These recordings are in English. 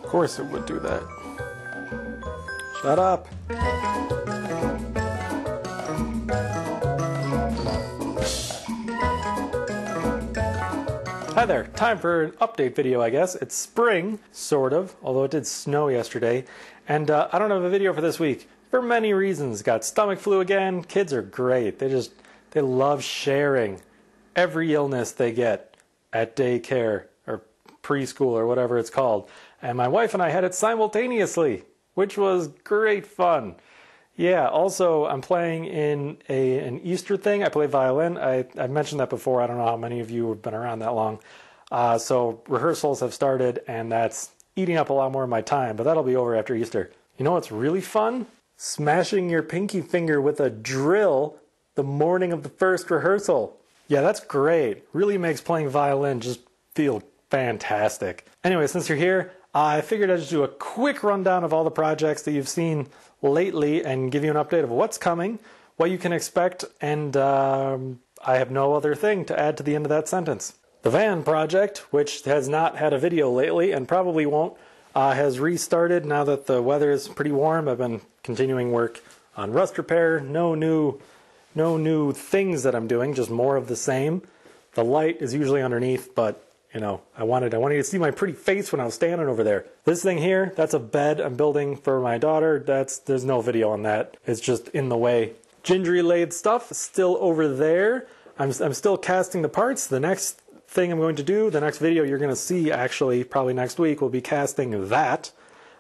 Of course it would do that. Shut up. Hi there, time for an update video, I guess. It's spring, sort of, although it did snow yesterday. And I don't have a video for this week for many reasons. Got stomach flu again. Kids are great. They love sharing every illness they get at daycare or preschool or whatever it's called. And my wife and I had it simultaneously, which was great fun. Yeah, also I'm playing in an Easter thing. I play violin. I've mentioned that before. I don't know how many of you have been around that long. So rehearsals have started, and that's eating up a lot more of my time, but that'll be over after Easter. You know what's really fun? Smashing your pinky finger with a drill the morning of the first rehearsal. Yeah, that's great. Really makes playing violin just feel fantastic. Anyway, since you're here, I figured I'd just do a quick rundown of all the projects that you've seen lately and give you an update of what's coming, what you can expect, and I have no other thing to add to the end of that sentence. The van project, which has not had a video lately and probably won't, has restarted now that the weather is pretty warm. I've been continuing work on rust repair. No new things that I'm doing, just more of the same. The light is usually underneath, but you know, I wanted you to see my pretty face when I was standing over there. This thing here, that's a bed I'm building for my daughter. There's no video on that. It's just in the way. Gingery lathe stuff is still over there. I'm still casting the parts. The next thing I'm going to do, the next video you're going to see actually probably next week, will be casting that.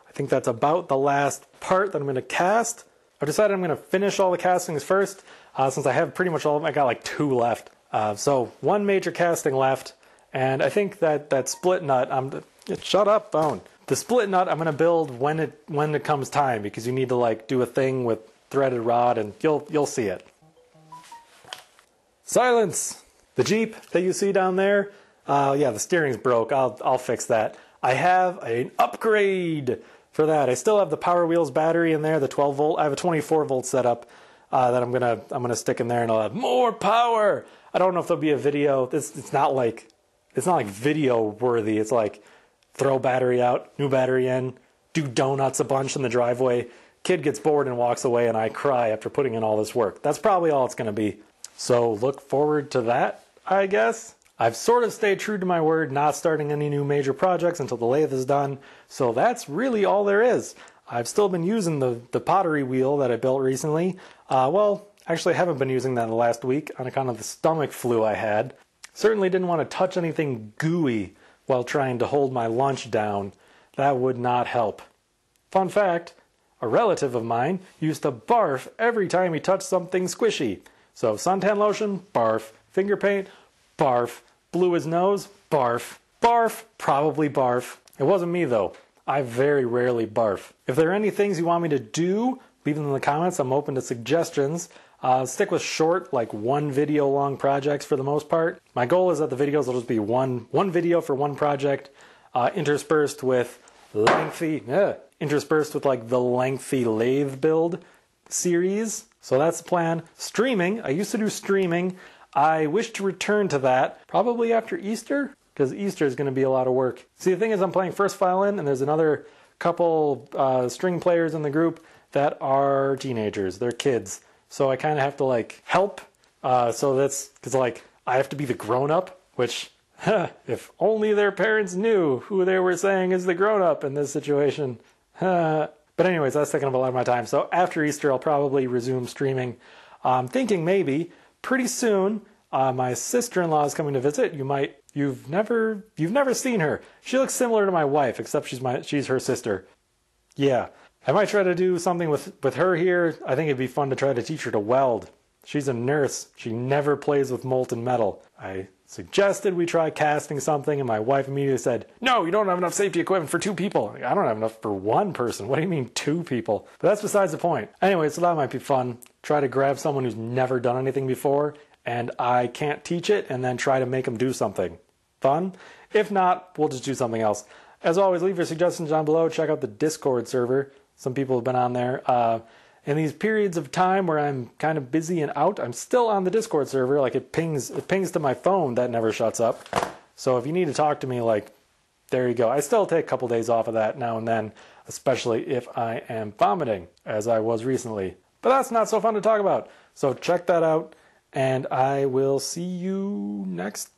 I think that's about the last part that I'm going to cast. I've decided I'm going to finish all the castings first, since I have pretty much all of them. I got like 2 left. So one major casting left. And I think that split nut, shut up, Bone. The split nut I'm going to build when it comes time, because you need to like do a thing with threaded rod, and you'll see it. Silence! The Jeep that you see down there, yeah, the steering's broke. I'll fix that. I have an upgrade for that. I still have the Power Wheels battery in there, the 12 volt. I have a 24 volt setup that I'm gonna stick in there, and I'll have more power. I don't know if there'll be a video. It's not like video worthy. It's like throw battery out, new battery in, do donuts a bunch in the driveway. Kid gets bored and walks away, and I cry after putting in all this work. That's probably all it's going to be. So look forward to that, I guess. I've sort of stayed true to my word, not starting any new major projects until the lathe is done. So that's really all there is. I've still been using the pottery wheel that I built recently. Well, actually I haven't been using that in the last week on account of the stomach flu I had. Certainly didn't want to touch anything gooey while trying to hold my lunch down. That would not help. Fun fact, a relative of mine used to barf every time he touched something squishy. So suntan lotion, barf. Finger paint, barf. Blew his nose, barf. Barf, probably barf. It wasn't me though. I very rarely barf. If there are any things you want me to do, leave them in the comments. I'm open to suggestions. Stick with short, like 1 video long projects for the most part. My goal is that the videos will just be one video for one project, interspersed with like the lengthy lathe build series. So that's the plan. Streaming, I used to do streaming. I wish to return to that probably after Easter, because Easter is going to be a lot of work. See, the thing is, I'm playing first violin, and there's another couple string players in the group that are teenagers. They're kids. So I kind of have to like help. So that's because like I have to be the grown-up, which if only their parents knew who they were saying is the grown-up in this situation. But anyways, that's taking up a lot of my time. So after Easter, I'll probably resume streaming. I'm thinking maybe pretty soon. My sister-in-law is coming to visit. You've never seen her. She looks similar to my wife, except she's her sister. Yeah. I might try to do something with her here. I think it'd be fun to try to teach her to weld. She's a nurse. She never plays with molten metal. I suggested we try casting something, and my wife immediately said, "No, you don't have enough safety equipment for 2 people." I don't have enough for 1 person. What do you mean 2 people? But that's besides the point. Anyway, so that might be fun. Try to grab someone who's never done anything before, and I can't teach it, and then try to make them do something. Fun? If not, we'll just do something else. As always, leave your suggestions down below. Check out the Discord server. Some people have been on there. In these periods of time where I'm kind of busy and out, I'm still on the Discord server. Like it pings to my phone. That never shuts up. So if you need to talk to me, like there you go. I still take a couple days off of that now and then, especially if I am vomiting, as I was recently. But that's not so fun to talk about. So check that out, and I will see you next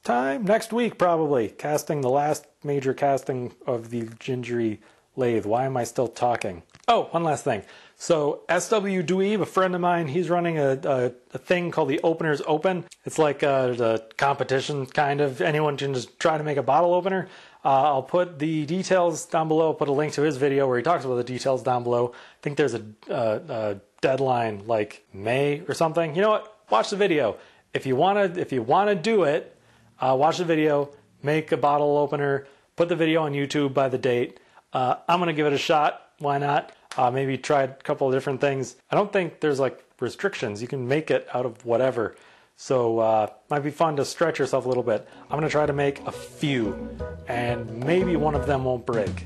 week probably, casting the last major casting of the Gingery lathe. Why am I still talking? Oh, one last thing. So SW Dweeb, a friend of mine, he's running a thing called the Openers Open. It's like a competition, kind of. Anyone can just try to make a bottle opener. I'll put the details down below. I'll put a link to his video where he talks about the details down below. I think there's a deadline like May or something. You know what? Watch the video. If you wanna do it, watch the video, make a bottle opener, put the video on YouTube by the date. I'm gonna give it a shot. Why not? Maybe try a couple of different things. I don't think there's like restrictions. You can make it out of whatever. So might be fun to stretch yourself a little bit. I'm gonna try to make a few, and maybe one of them won't break.